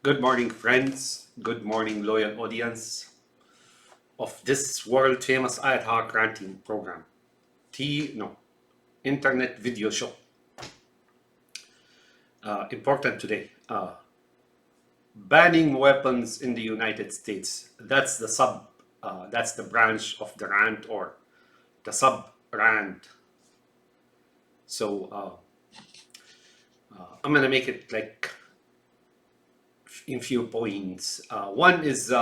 Good morning, friends. Good morning, loyal audience of this world famous ad hoc ranting program. Internet video show. Important today. Banning weapons in the United States. That's the branch of the rant or the sub rant. So I'm gonna make it like in few points. One is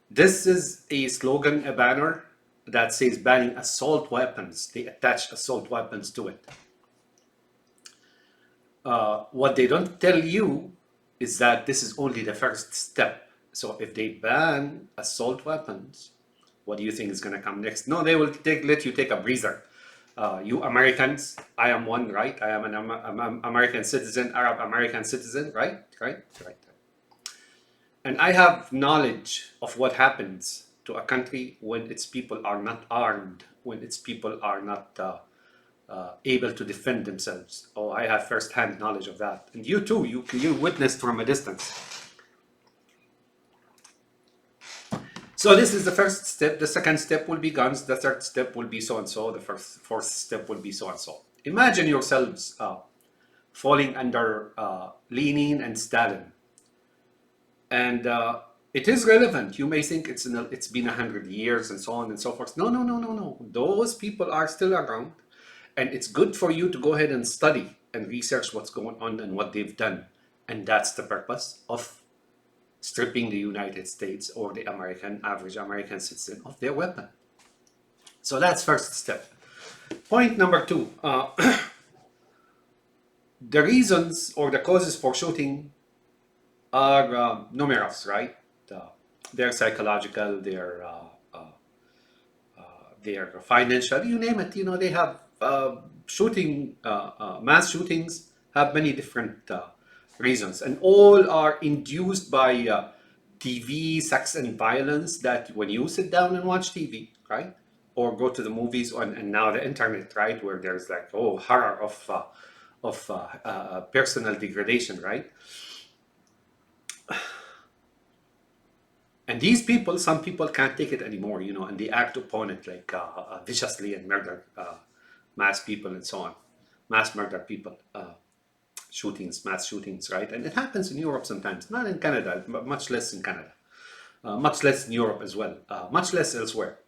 this is a slogan, a banner that says banning assault weapons. They attach assault weapons to it. What they don't tell you is that this is only the first step. So if they ban assault weapons, what do you think is going to come next? No, they will let you take a breather. You Americans, I am one, right? I am an American citizen, Arab American citizen, right? Right. And I have knowledge of what happens to a country when its people are not armed, when its people are not able to defend themselves. Oh, I have first-hand knowledge of that. And you too, you witnessed from a distance. So this is the first step. The second step will be guns. The third step will be so-and-so. The fourth step will be so-and-so. Imagine yourselves falling under Lenin and Stalin. And it is relevant. You may think it's been 100 years and so on and so forth. No. Those people are still around. And it's good for you to go ahead and study and research what's going on and what they've done. And that's the purpose of stripping the United States or the average American citizen of their weapon. So that's first step. Point number two, the reasons or the causes for shooting are numerous, right? They're psychological, they're financial, you name it. They have mass shootings have many different reasons, and all are induced by TV, sex, and violence. That when you sit down and watch TV, right, or go to the movies, and now the internet, right, where there's like horror of personal degradation, right? And these people, some people can't take it anymore, and they act upon it like viciously and murder mass people and so on, mass murder people, mass shootings, right? And it happens in Europe sometimes, not in Canada, much less in Canada, much less in Europe as well, much less elsewhere.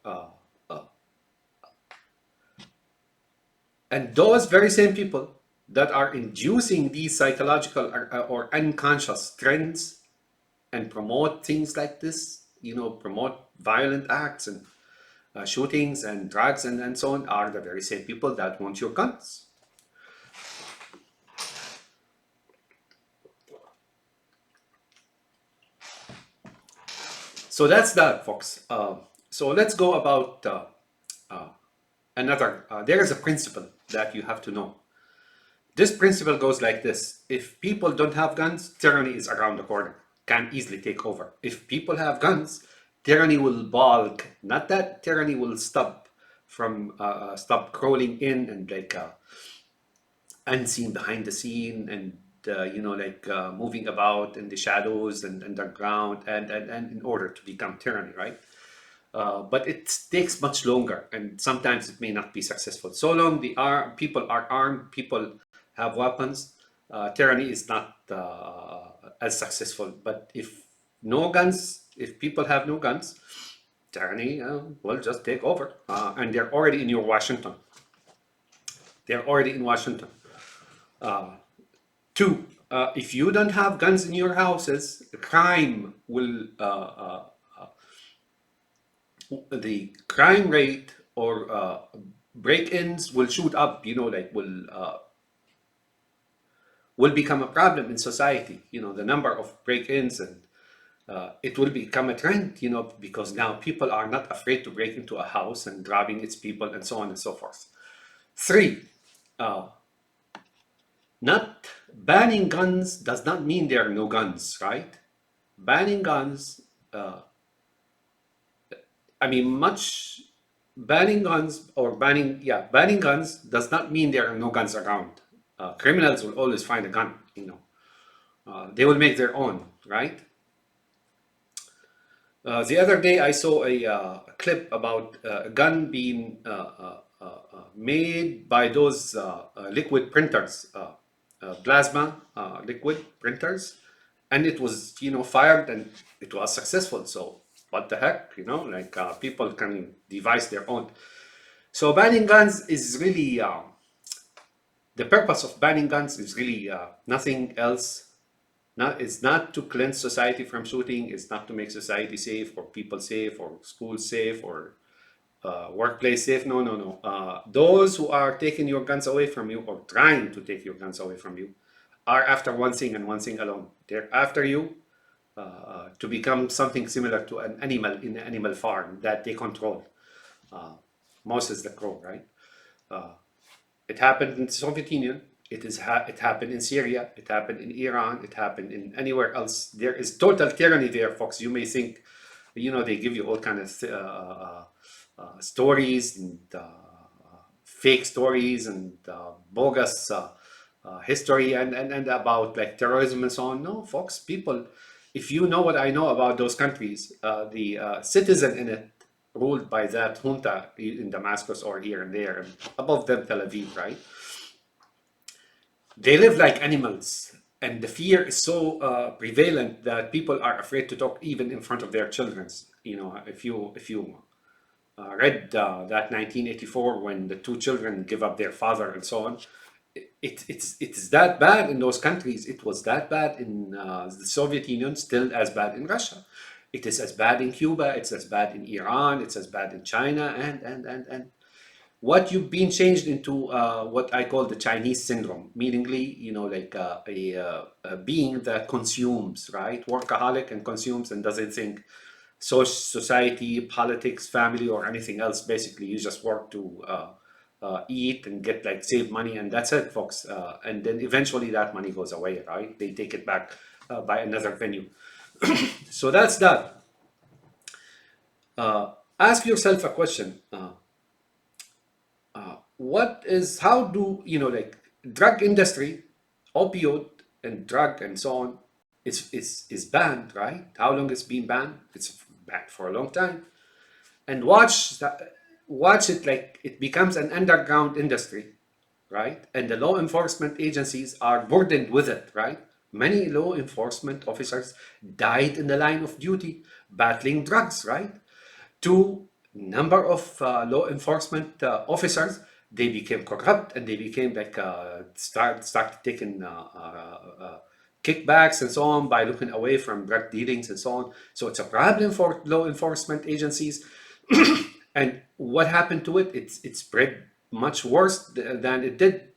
And those very same people that are inducing these psychological or unconscious trends and promote things like this, promote violent acts and shootings and drugs and so on, are the very same people that want your guns. So that's that, folks. So let's go about another. There is a principle that you have to know. This principle goes like this: if people don't have guns, tyranny is around the corner, can easily take over. If people have guns, tyranny will bulk. Not that tyranny will stop crawling in and like unseen behind the scene and moving about in the shadows and underground and in order to become tyranny, right? But it takes much longer, and sometimes it may not be successful. So long people are armed, people have weapons, tyranny is not as successful. But if people have no guns, tyranny will just take over. And they're already in your Washington. They're already in Washington. Two, if you don't have guns in your houses, crime will the crime rate or break-ins will shoot up. Will become a problem in society. The number of break-ins, and it will become a trend. Because now people are not afraid to break into a house and robbing its people and so on and so forth. Three, not banning guns does not mean there are no guns, right? Banning guns, banning guns does not mean there are no guns around. Criminals will always find a gun, they will make their own, right? The other day, I saw a clip about a gun being made by those liquid printers, plasma liquid printers, and it was, fired and it was successful. So what the heck, like people can devise their own. So banning guns is really the purpose of banning guns is really nothing else. It's not to cleanse society from shooting. It's not to make society safe or people safe or schools safe or workplace safe. No, no, no. Those who are taking your guns away from you or trying to take your guns away from you are after one thing and one thing alone. They're after you to become something similar to an animal in an animal farm that they control. Moses the crow, right? It happened in the Soviet Union. It happened in Syria. It happened in Iran. It happened in anywhere else. There is total tyranny there, folks. You may think, they give you all kind of stories and fake stories and bogus history and about like terrorism and so on. No, folks, people, if you know what I know about those countries, the citizen in it ruled by that junta in Damascus or here and there, and above them Tel Aviv, right? They live like animals, and the fear is so prevalent that people are afraid to talk even in front of their children. If you read that 1984 when the two children give up their father and so on, it's that bad in those countries. It was that bad in the Soviet Union, still as bad in Russia. It is as bad in Cuba. It's as bad in Iran. It's as bad in China, and what you've been changed into what I call the Chinese syndrome, meaningly, like a being that consumes, right? Workaholic and consumes and doesn't think society, politics, family, or anything else. Basically, you just work to eat and get like save money, and that's it, folks. And then eventually that money goes away, right? They take it back by another venue. So that's that. Ask yourself a question. How do like drug industry, opioid and drug and so on is banned, right? How long it's been banned? It's banned for a long time. And watch it like it becomes an underground industry, right? And the law enforcement agencies are burdened with it, right? Many law enforcement officers died in the line of duty battling drugs, right? To number of law enforcement officers, they became corrupt and they became like started taking kickbacks and so on by looking away from drug dealings and so on. So it's a problem for law enforcement agencies. And what happened to it? It spread much worse than it did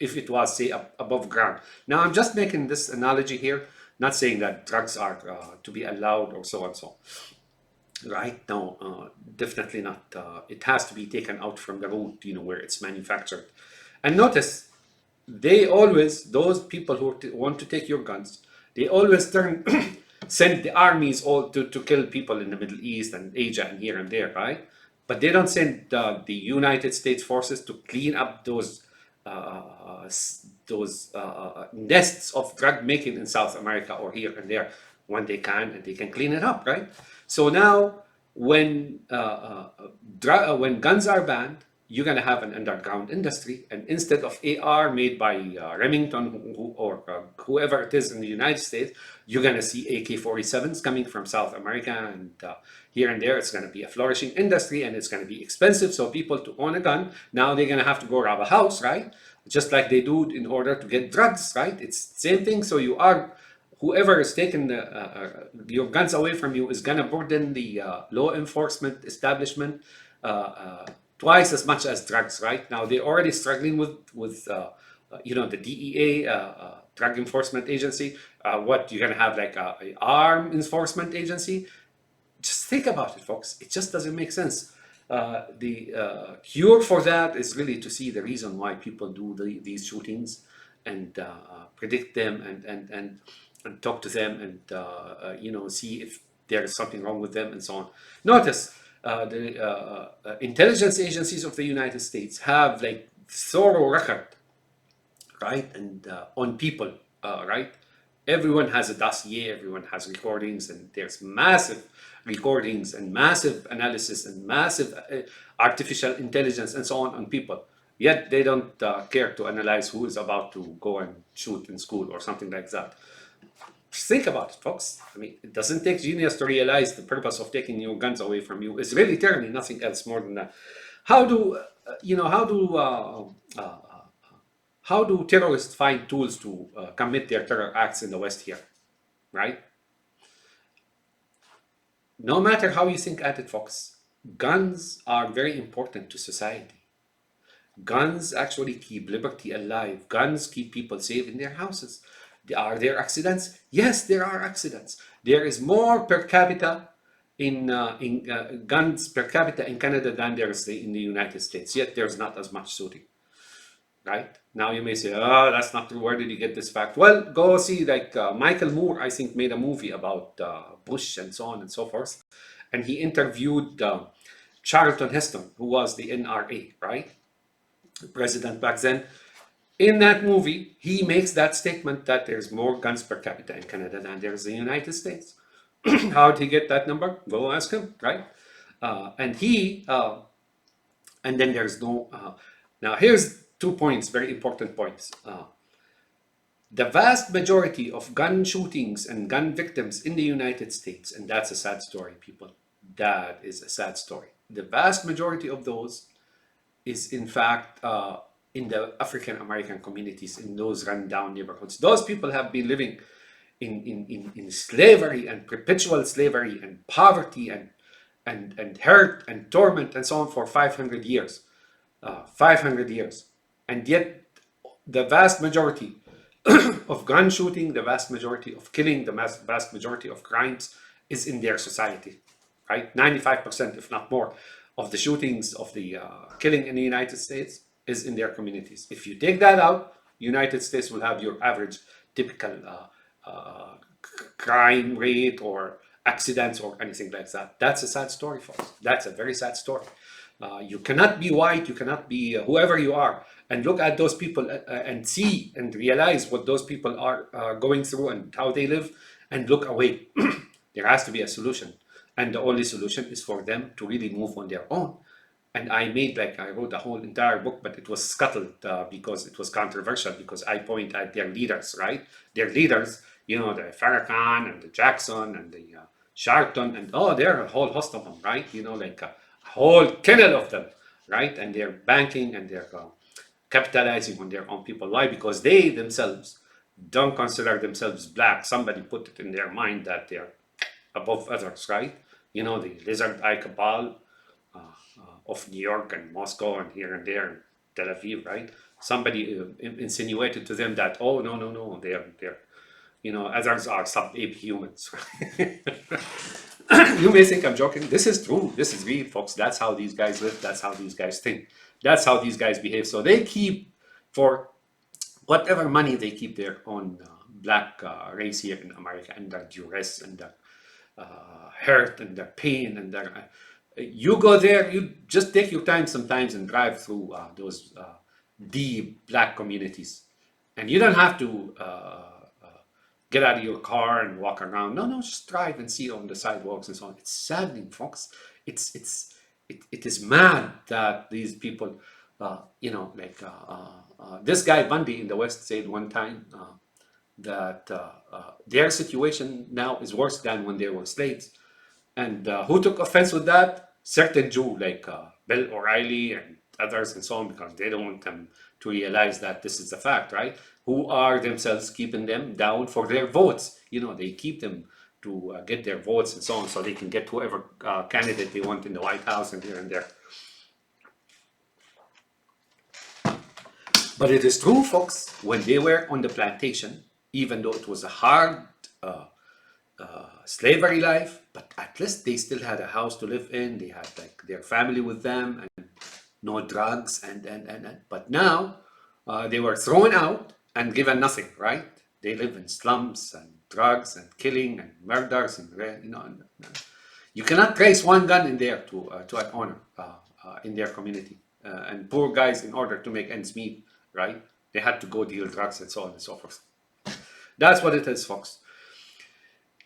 if it was, say, above ground. Now, I'm just making this analogy here, not saying that drugs are to be allowed or so and so. Right? No, definitely not. It has to be taken out from the root, where it's manufactured. And notice, those people who want to take your guns, they always send the armies all to kill people in the Middle East and Asia and here and there, right? But they don't send the United States forces to clean up those nests of drug making in South America or here and there when they can, and they can clean it up, right? So now, when guns are banned, you're going to have an underground industry, and instead of AR made by Remington or whoever it is in the United States, you're going to see AK-47s coming from South America, and here and there it's going to be a flourishing industry, and it's going to be expensive. So people to own a gun, now they're going to have to go rob a house, right? Just like they do in order to get drugs, right? It's the same thing. So whoever is taking your guns away from you is going to burden the law enforcement establishment twice as much as drugs. Right now, they're already struggling with the DEA, Drug Enforcement Agency. What you're going to have like a arm enforcement agency? Just think about it, folks. It just doesn't make sense. The cure for that is really to see the reason why people do these shootings and predict them and talk to them and see if there is something wrong with them and so on. Notice the intelligence agencies of the United States have thorough record, right, and on people, right, Everyone has a dossier, everyone has recordings, and there's massive recordings and massive analysis and massive artificial intelligence and so on people. Yet they don't care to analyze who is about to go and shoot in school or something like that. Just think about it, folks. I mean, it doesn't take genius to realize the purpose of taking your guns away from you is really tyranny, nothing else more than that. How do you know? How do terrorists find tools to commit their terror acts in the West here, right? No matter how you think at it, folks, guns are very important to society. Guns actually keep liberty alive. Guns keep people safe in their houses. Are there accidents? Yes, there are accidents. There is more per capita in guns per capita in Canada than there is in the United States. Yet there's not as much shooting. Right? Now you may say, oh, that's not true. Where did you get this fact? Well, go see, like Michael Moore, I think, made a movie about Bush and so on and so forth. And he interviewed Charlton Heston, who was the NRA, right? The president back then. In that movie, he makes that statement that there's more guns per capita in Canada than there's in the United States. How did he get that number? Go ask him, right? And then there's no. Now here's 2 points, very important points. The vast majority of gun shootings and gun victims in the United States, and that's a sad story, people. That is a sad story. The vast majority of those is, in fact, in the African American communities, in those rundown neighborhoods. Those people have been living in slavery and perpetual slavery and poverty and hurt and torment and so on for 500 years. 500 years. And yet, the vast majority of gun shooting, the vast majority of killing, the vast majority of crimes is in their society, right? 95%, if not more, of the shootings, of the killing in the United States is in their communities. If you take that out, United States will have your average typical crime rate or accidents or anything like that. That's a sad story, folks. That's a very sad story. You cannot be white, you cannot be whoever you are, and look at those people and see and realize what those people are going through and how they live, and look away. There has to be a solution. And the only solution is for them to really move on their own. And I wrote a whole entire book, but it was scuttled because it was controversial, because I point at their leaders, right? Their leaders, the Farrakhan and the Jackson and the Sharpton, and they're a whole host of them, right? Like a whole kennel of them, right? And they're banking and they're capitalizing on their own people. Why? Because they themselves don't consider themselves black. Somebody put it in their mind that they're above others, right? The lizard eye cabal of New York and Moscow and here and there and Tel Aviv, right? Somebody insinuated to them that, oh, no, they're others are sub-ape humans. You may think I'm joking. This is true. This is real, folks. That's how these guys live. That's how these guys think. That's how these guys behave. So they keep, for whatever money they keep their own black race here in America, and their duress and their hurt and their pain and their... you go there, you just take your time sometimes and drive through those deep black communities. And you don't have to get out of your car and walk around. No, just drive and see on the sidewalks and so on. It's saddening, folks. It is mad that these people, this guy Bundy in the West said one time that their situation now is worse than when they were slaves. And who took offense with that? Certain Jew like Bill O'Reilly and others and so on, because they don't want them to realize that this is a fact, right? Who are themselves keeping them down for their votes. They keep them to get their votes and so on, so they can get whoever candidate they want in the White House and here and there. But it is true, folks, when they were on the plantation, even though it was a hard slavery life, but at least they still had a house to live in. They had like their family with them and no drugs and but now they were thrown out and given nothing, right? They live in slums and drugs and killing and murders and you cannot trace one gun in there to an owner in their community. And poor guys, in order to make ends meet, right? They had to go deal drugs and so on and so forth. That's what it is, folks.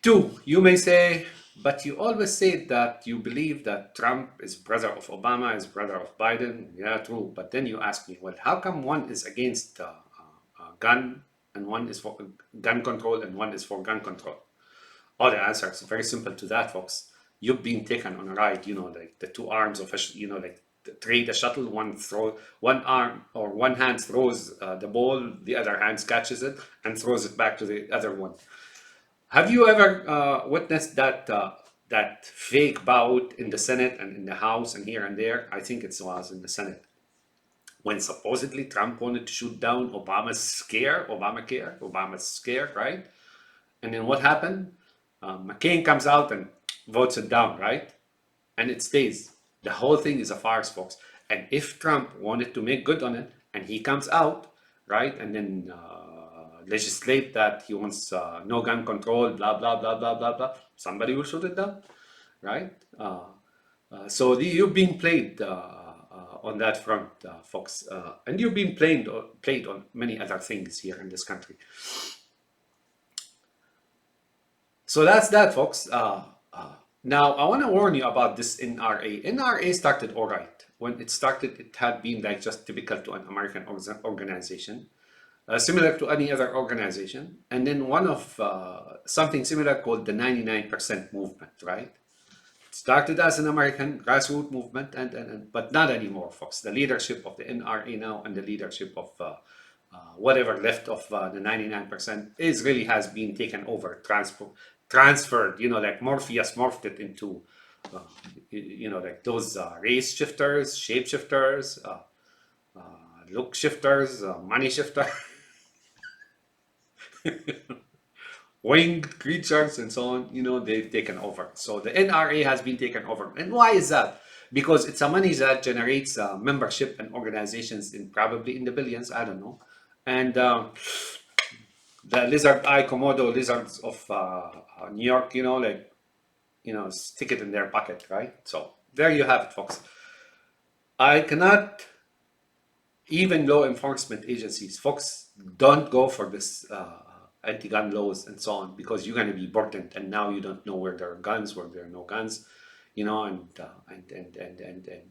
Two, you may say, but you always say that you believe that Trump is brother of Obama, is brother of Biden. Yeah, true. But then you ask me, well, how come one is against gun and one is for gun control and one is for gun control? Oh, the answer is very simple to that, folks. You've been taken on a ride, like the two arms of a, like trade a shuttle. One arm or one hand throws the ball, the other hand catches it and throws it back to the other one. Have you ever witnessed that fake bout in the Senate and in the House and here and there? I think it was in the Senate when supposedly Trump wanted to shoot down Obama's scare, right? And then what happened? McCain comes out and votes it down, right? And it stays. The whole thing is a farce, folks. And if Trump wanted to make good on it, and he comes out, right, and then legislate that he wants no gun control, blah blah blah blah blah blah, somebody will shoot it down, right? So you've been played on that front, folks, and you've been played on many other things here in this country. So that's that, folks. Now, I want to warn you about this NRA. NRA started all right. When it started, it had been like just typical to an American organization, similar to any other organization. And then one of something similar called the 99% movement, right? It started as an American grassroots movement, but not anymore, folks. The leadership of the NRA now and the leadership of whatever left of the 99% is really has been taken over, transferred, like Morpheus morphed it into, like those race shifters, shape shifters, look shifters, money shifter, winged creatures, and so on. They've taken over. So the NRA has been taken over. And why is that? Because it's a money that generates membership and organizations probably in the billions. I don't know. And the lizard eye Komodo lizards of New York, stick it in their pocket, right? So there you have it, folks. I cannot, even law enforcement agencies, folks, don't go for this anti-gun laws and so on, because you're going to be burdened, and now you don't know where there are guns, where there are no guns, and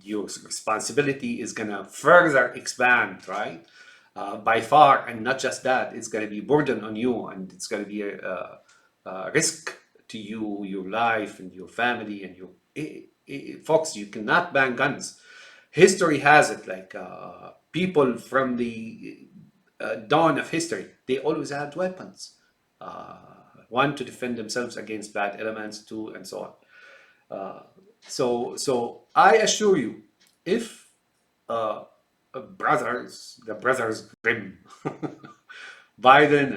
your responsibility is going to further expand, right? By far, and not just that, it's going to be burden on you, and it's going to be a risk to you, your life, and your family, and folks. You cannot ban guns. History has it, like people from the dawn of history, they always had weapons. One, to defend themselves against bad elements, two, and so on. So I assure you, if the brothers Grimm, Biden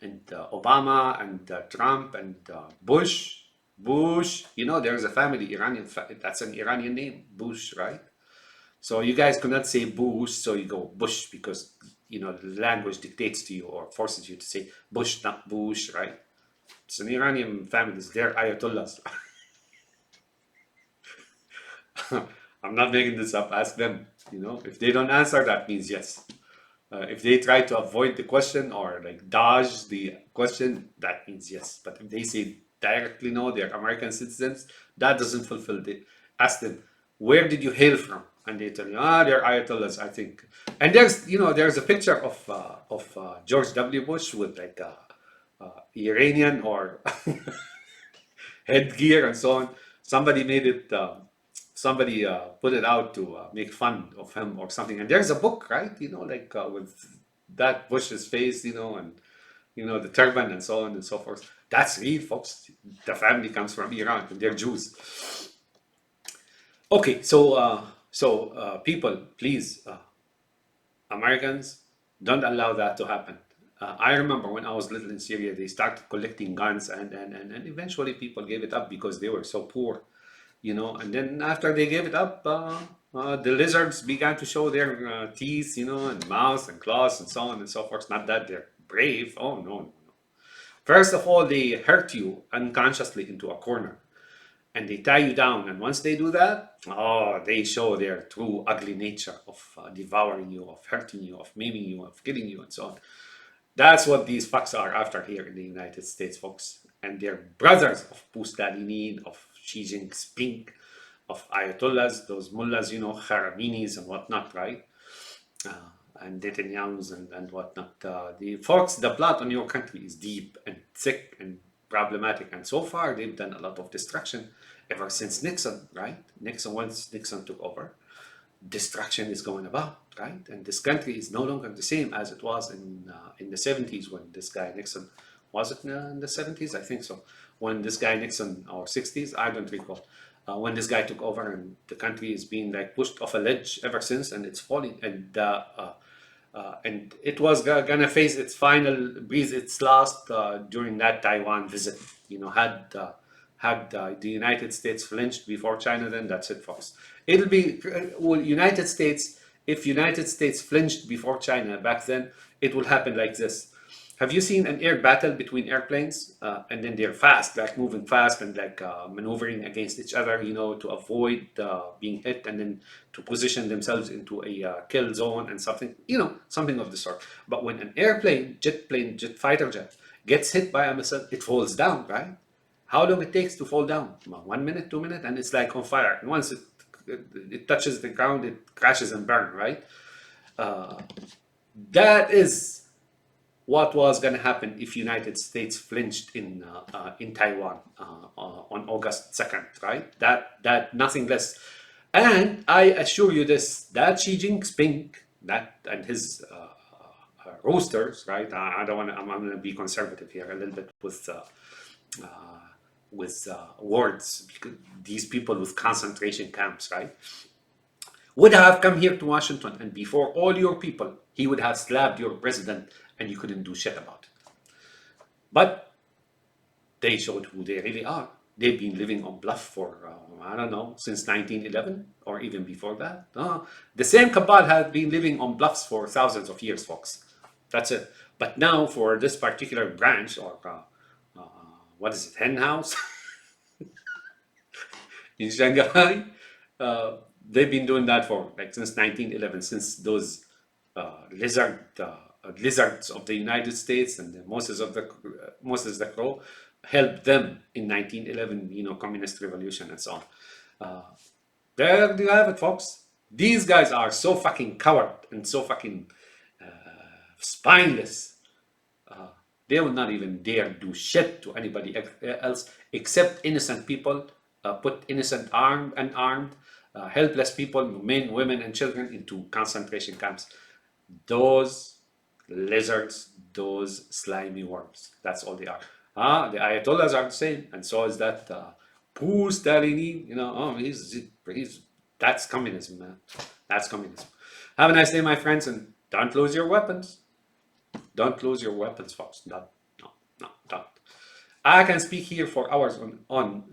and Obama and Trump and Bush, there's a family, Iranian, that's an Iranian name, Bush, right? So you guys cannot say Bush, so you go Bush, because the language dictates to you or forces you to say Bush, not Bush, right? It's an Iranian family, it's their Ayatollahs. I'm not making this up, ask them. If they don't answer, that means yes. If they try to avoid the question or like dodge the question, that means yes. But if they say directly no, they're American citizens, that doesn't fulfill the. Ask them, where did you hail from? And they tell you, they're Ayatollahs, I think. And there's a picture of George W. Bush with like Iranian or headgear and so on. Somebody made it. Somebody put it out to make fun of him or something. And there's a book, right? Like with that Bush's face, and the turban and so on and so forth. That's real, folks. The family comes from Iran, and they're Jews. Okay, so people, please, Americans, don't allow that to happen. I remember when I was little in Syria, they started collecting guns, and eventually people gave it up because they were so poor. And then after they gave it up, the lizards began to show their teeth, and mouths and claws and so on and so forth. Not that they're brave. Oh, no, no, no. First of all, they hurt you unconsciously into a corner, and they tie you down. And once they do that, they show their true ugly nature of devouring you, of hurting you, of maiming you, of killing you, and so on. That's what these fucks are after here in the United States, folks. And they're brothers of Pustalinin, of Xi Jinping, of Ayatollahs, those mullahs, Kharaminis and whatnot, right? Uh, and Netanyahu's and whatnot. The folks, the blood on your country is deep and thick and problematic. And so far, they've done a lot of destruction ever since Nixon, right? Once Nixon took over, destruction is going about, right? And this country is no longer the same as it was in the 70s when this guy Nixon, was it in the 70s? I think so. When this guy Nixon, or 60s, I don't recall. When this guy took over, and the country is being like pushed off a ledge ever since, and it's falling. And it was gonna face its final, breathe its last during that Taiwan visit. Had the United States flinched before China, then that's it, folks. It'll be well, United States. If United States flinched before China back then, it will happen like this. Have you seen an air battle between airplanes? And then they're fast, like moving fast and like maneuvering against each other, to avoid being hit and then to position themselves into a kill zone and something, something of the sort. But when an airplane, jet fighter jet, gets hit by a missile, it falls down, right? How long it takes to fall down? About 1 minute, 2 minutes, and it's like on fire. And once it touches the ground, it crashes and burns, right? That is what was going to happen if United States flinched in Taiwan on August 2nd, right? That nothing less. And I assure you this: that Xi Jinping, that and his roosters, right? I don't want to. I'm going to be conservative here a little bit with words, because these people with concentration camps, right, would have come here to Washington, and before all your people, he would have slapped your president, and you couldn't do shit about it. But they showed who they really are. They've been living on bluff for, I don't know, since 1911 or even before that. The same cabal has been living on bluffs for thousands of years, folks. That's it. But now for this particular branch, or what is it, hen house in Shanghai, they've been doing that for like since 1911, since those lizards of the United States and the Moses the Crow helped them in 1911, communist revolution and so on. There you have it, folks. These guys are so fucking coward and so fucking spineless. They will not even dare do shit to anybody else except innocent people, put innocent unarmed, helpless people, men, women, and children into concentration camps. Those lizards, those slimy worms. That's all they are. The Ayatollahs are the same, and so is that Pustalini. That's communism, man. That's communism. Have a nice day, my friends, and don't lose your weapons. Don't lose your weapons, folks. Don't. I can speak here for hours on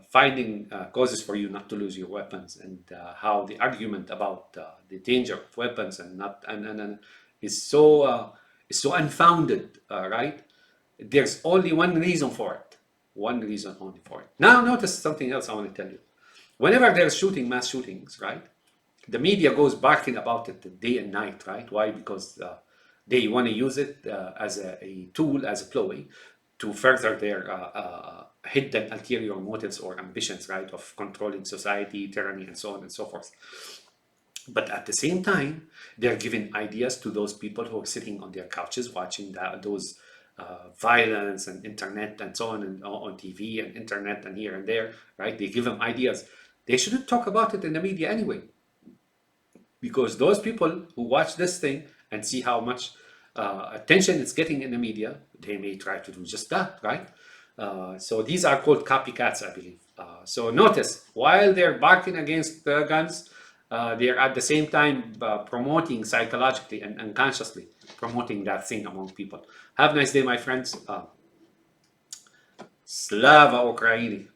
finding causes for you not to lose your weapons, and how the argument about the danger of weapons and is so unfounded, right? There's only one reason for it. One reason only for it. Now notice something else I want to tell you. Whenever there's mass shootings, right? The media goes barking about it day and night, right? Why? Because they want to use it as a tool, as a ploy, to further their hidden ulterior motives or ambitions, right, of controlling society, tyranny, and so on and so forth. But at the same time, they're giving ideas to those people who are sitting on their couches watching those violence and internet and so on, and on TV and internet and here and there, right? They give them ideas. They shouldn't talk about it in the media anyway, because those people who watch this thing and see how much attention it's getting in the media, they may try to do just that, right? So these are called copycats, I believe. So notice, while they're barking against guns, they're at the same time promoting psychologically and unconsciously promoting that thing among people. Have a nice day, my friends. Slava Ukraini.